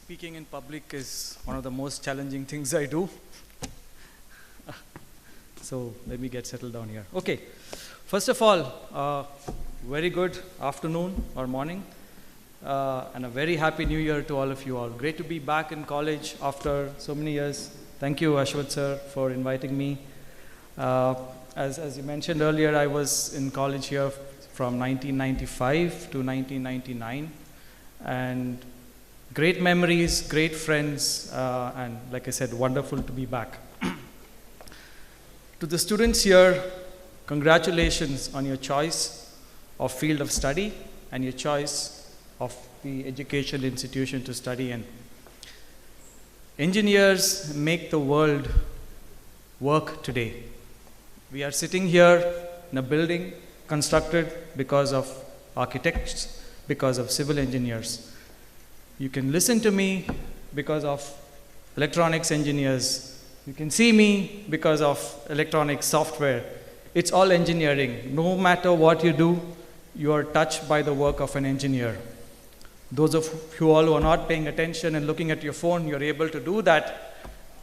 Speaking in public is one of the most challenging things I do. So let me get settled down here. Okay, first of all, very good afternoon or morning, and a very happy new year to all of you all. Great to be back in college after so many years. Thank you, Ashwath sir, for inviting me. As you mentioned earlier, I was in college here from 1995 to 1999, and great memories, great friends, and like I said, wonderful to be back. To the students here, congratulations on your choice of field of study and your choice of the education institution to study in. Engineers make the world work today. We are sitting here in a building constructed because of architects, because of civil engineers. You can listen to me because of electronics engineers. You can see me because of electronic software. It's all engineering. No matter what you do, you are touched by the work of an engineer. Those of you all who are not paying attention and looking at your phone, you're able to do that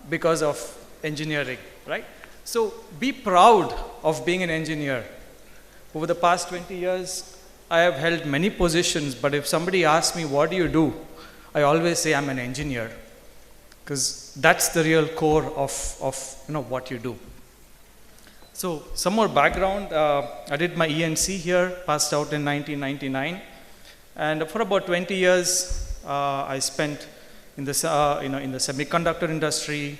because of engineering, right? So be proud of being an engineer. Over the past 20 years, I have held many positions, but if somebody asks me, what do you do? I always say I'm an engineer, because that's the real core of what you do. So some more background. I did my ENC here, passed out in 1999, and for about 20 years I spent in the semiconductor industry,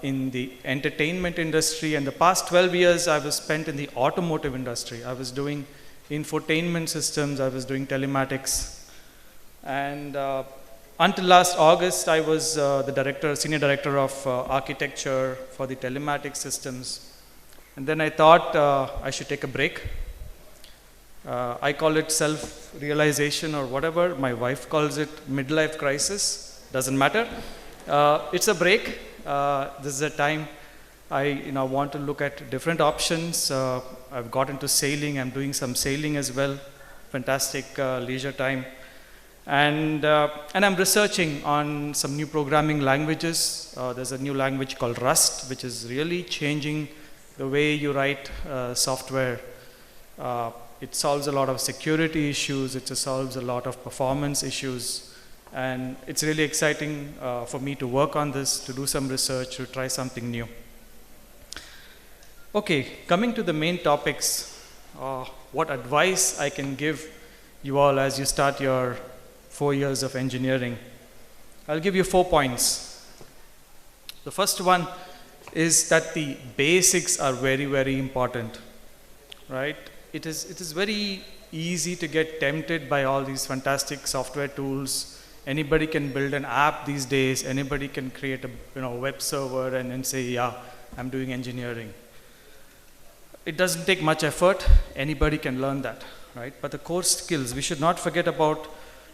in the entertainment industry, and the past 12 years I was spent in the automotive industry. I was doing infotainment systems, I was doing telematics. And until last August, I was the senior director of architecture for the telematics systems. And then I thought I should take a break. I call it self-realization or whatever. My wife calls it midlife crisis. Doesn't matter. It's a break. This is a time I want to look at different options. I've got into sailing. I'm doing some sailing as well. Fantastic leisure time. And I'm researching on some new programming languages. There's a new language called Rust, which is really changing the way you write software. It solves a lot of security issues. It solves a lot of performance issues. And it's really exciting for me to work on this, to do some research, to try something new. Okay, coming to the main topics, what advice I can give you all as you start your 4 years of engineering. I'll give you 4 points. The first one is that the basics are very, very important, right? It is very easy to get tempted by all these fantastic software tools. Anybody can build an app these days. Anybody can create a web server and then say, yeah, I'm doing engineering. It doesn't take much effort. Anybody can learn that, right? But the core skills, we should not forget about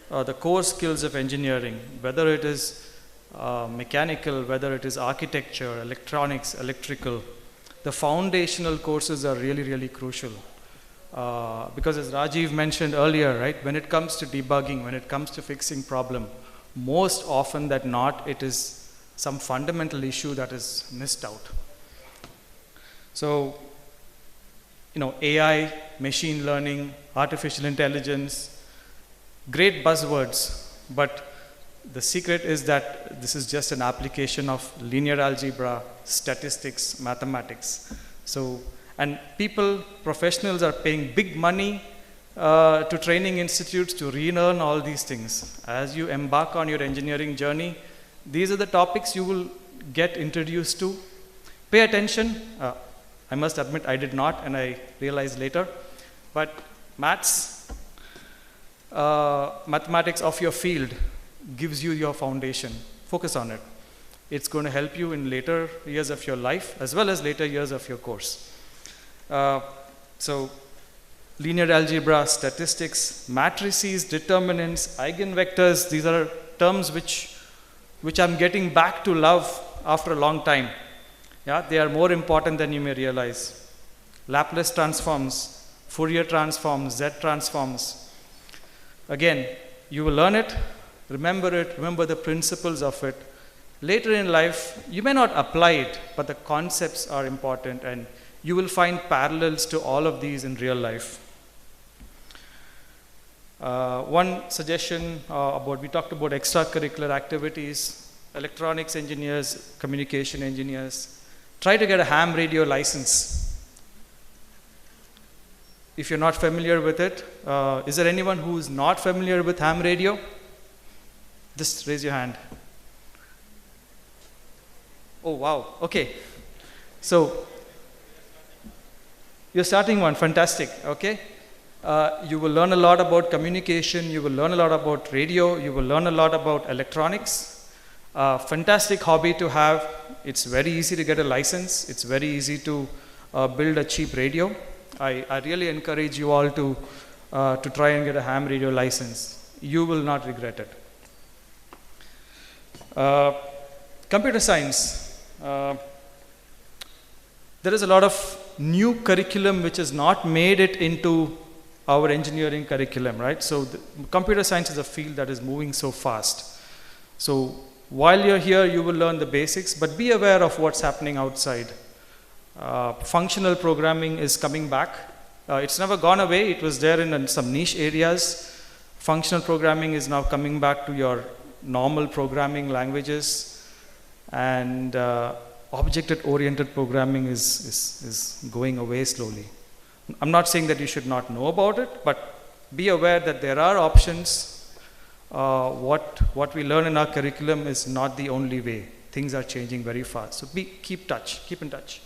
the core skills of engineering, whether it is mechanical, whether it is architecture, electronics, electrical. The foundational courses are really, really crucial. Because as Rajiv mentioned earlier, right, when it comes to debugging, when it comes to fixing problem, most often than not, it is some fundamental issue that is missed out. So, AI, machine learning, artificial intelligence, great buzzwords, but the secret is that this is just an application of linear algebra, statistics, mathematics. So, and professionals are paying big money to training institutes to relearn all these things. As you embark on your engineering journey, these are the topics you will get introduced to. Pay attention. I must admit I did not, and I realized later, but mathematics of your field gives you your foundation. Focus on it. It's going to help you in later years of your life as well as later years of your course. So linear algebra, statistics, matrices, determinants, eigenvectors, these are terms which I'm getting back to love after a long time. Yeah, they are more important than you may realize. Laplace transforms, Fourier transforms, Z transforms. Again, you will learn it, remember it, remember the principles of it. Later in life, you may not apply it, but the concepts are important, and you will find parallels to all of these in real life. One suggestion we talked about extracurricular activities, electronics engineers, communication engineers, try to get a ham radio license. If you're not familiar with it, is there anyone who's not familiar with ham radio? Just raise your hand. Oh, wow, okay. So, you're starting one, fantastic, okay. You will learn a lot about communication, you will learn a lot about radio, you will learn a lot about electronics. Fantastic hobby to have. It's very easy to get a license. It's very easy to build a cheap radio. I really encourage you all to try and get a ham radio license. You will not regret it. Computer science. There is a lot of new curriculum which has not made it into our engineering curriculum, right? So computer science is a field that is moving so fast. So while you're here, you will learn the basics, but be aware of what's happening outside. Functional programming is coming back. It's never gone away. It was there in some niche areas. Functional programming is now coming back to your normal programming languages. And object-oriented programming is going away slowly. I'm not saying that you should not know about it, but be aware that there are options. What we learn in our curriculum is not the only way. Things are changing very fast. So keep in touch.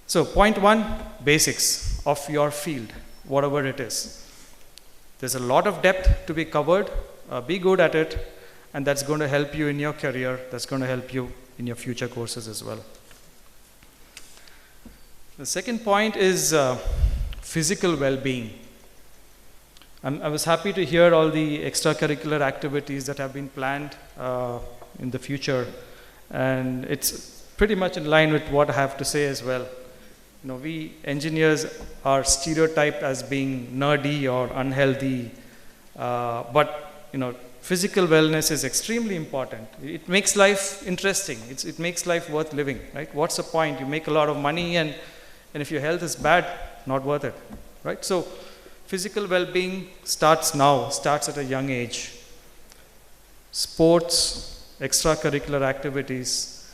So point one, basics of your field, whatever it is. There's a lot of depth to be covered. Be good at it, and that's going to help you in your career. That's going to help you in your future courses as well. The second point is physical well-being. I was happy to hear all the extracurricular activities that have been planned in the future, and it's pretty much in line with what I have to say as well. You know, we engineers are stereotyped as being nerdy or unhealthy, but you know, physical wellness is extremely important. It makes life interesting. It makes life worth living, right? What's the point? You make a lot of money, and if your health is bad, not worth it, right? So physical well-being starts now, starts at a young age. Sports, extracurricular activities,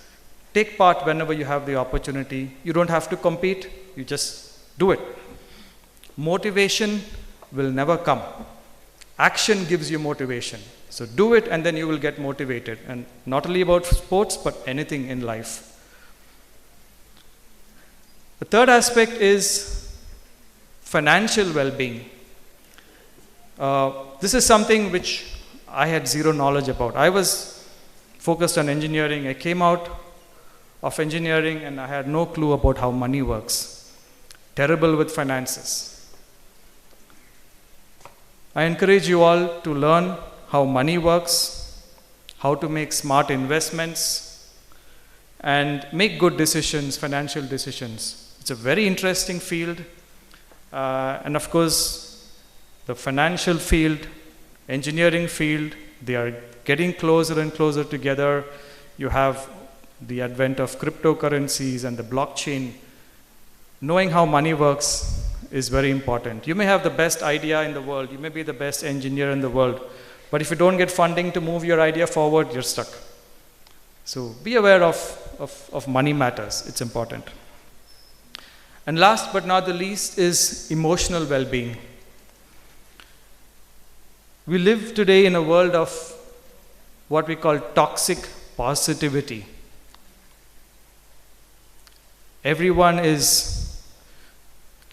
take part whenever you have the opportunity. You don't have to compete, you just do it. Motivation will never come. Action gives you motivation. So do it, and then you will get motivated. And not only about sports, but anything in life. The third aspect is financial well-being. This is something which I had zero knowledge about. I was focused on engineering. I came out of engineering and I had no clue about how money works. Terrible with finances. I encourage you all to learn how money works, how to make smart investments, and make good decisions, financial decisions. It's a very interesting field, and of course, the financial field, engineering field, they are getting closer and closer together. You have the advent of cryptocurrencies and the blockchain. Knowing how money works is very important. You may have the best idea in the world, you may be the best engineer in the world, but if you don't get funding to move your idea forward, you're stuck. So be aware of money matters, it's important. And last but not the least is emotional well-being. We live today in a world of what we call toxic positivity. Everyone is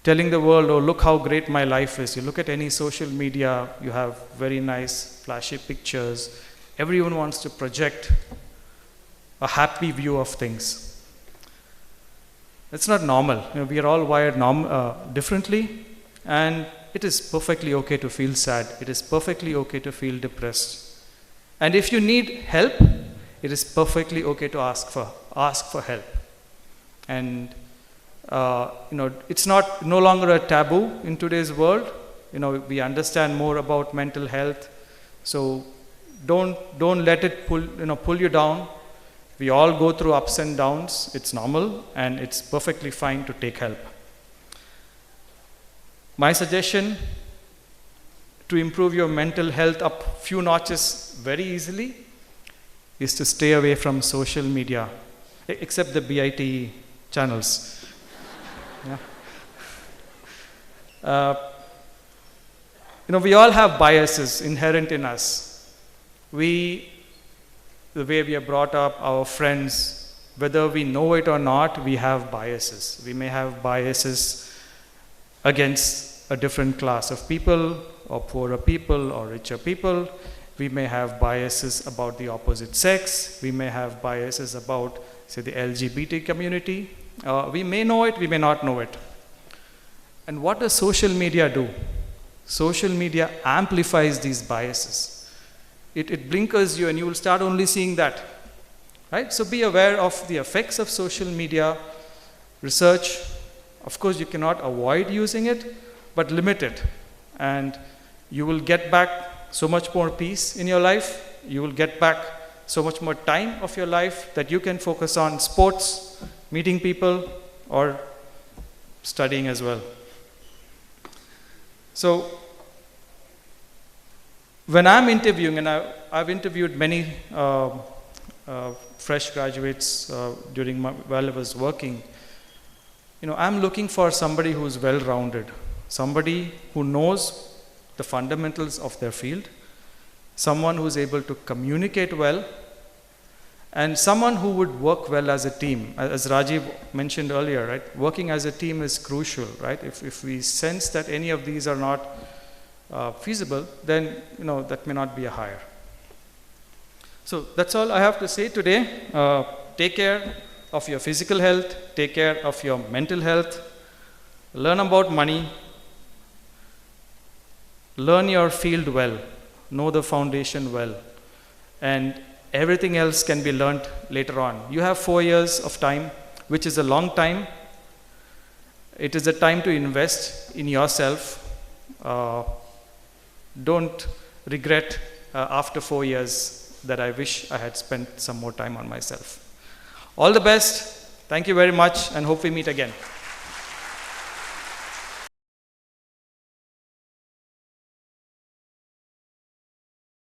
telling the world, oh, look how great my life is. You look at any social media, you have very nice, flashy pictures. Everyone wants to project a happy view of things. It's not normal. You know, we are all wired differently, and it is perfectly okay to feel sad. It is perfectly okay to feel depressed. And if you need help, it is perfectly okay to ask for help. And it's no longer a taboo in today's world. You know, we understand more about mental health. So don't let it pull you down. We all go through ups and downs. It's normal, and it's perfectly fine to take help. My suggestion to improve your mental health up few notches very easily is to stay away from social media, except the BIT channels. Yeah. We all have biases inherent in us. The way we are brought up, our friends, whether we know it or not, we have biases. We may have biases against a different class of people, or poorer people, or richer people. We may have biases about the opposite sex. We may have biases about, say, the LGBT community. We may know it, we may not know it. And what does social media do? Social media amplifies these biases. It blinkers you, and you will start only seeing that. Right? So be aware of the effects of social media. Research. Of course, you cannot avoid using it, but limit it. And you will get back so much more peace in your life. You will get back so much more time of your life that you can focus on sports, meeting people, or studying as well. So when I'm interviewing, and I've interviewed many fresh graduates while I was working, I'm looking for somebody who's well-rounded, somebody who knows the fundamentals of their field, someone who's able to communicate well, and someone who would work well as a team. As Rajiv mentioned earlier, right? Working as a team is crucial, right? If we sense that any of these are not feasible, then that may not be a hire. So that's all I have to say today. Take care of your physical health, take care of your mental health, learn about money, learn your field well, know the foundation well, and everything else can be learned later on. You have 4 years of time, which is a long time. It is a time to invest in yourself. Don't regret after 4 years that I wish I had spent some more time on myself. All the best. Thank you very much, and hope we meet again.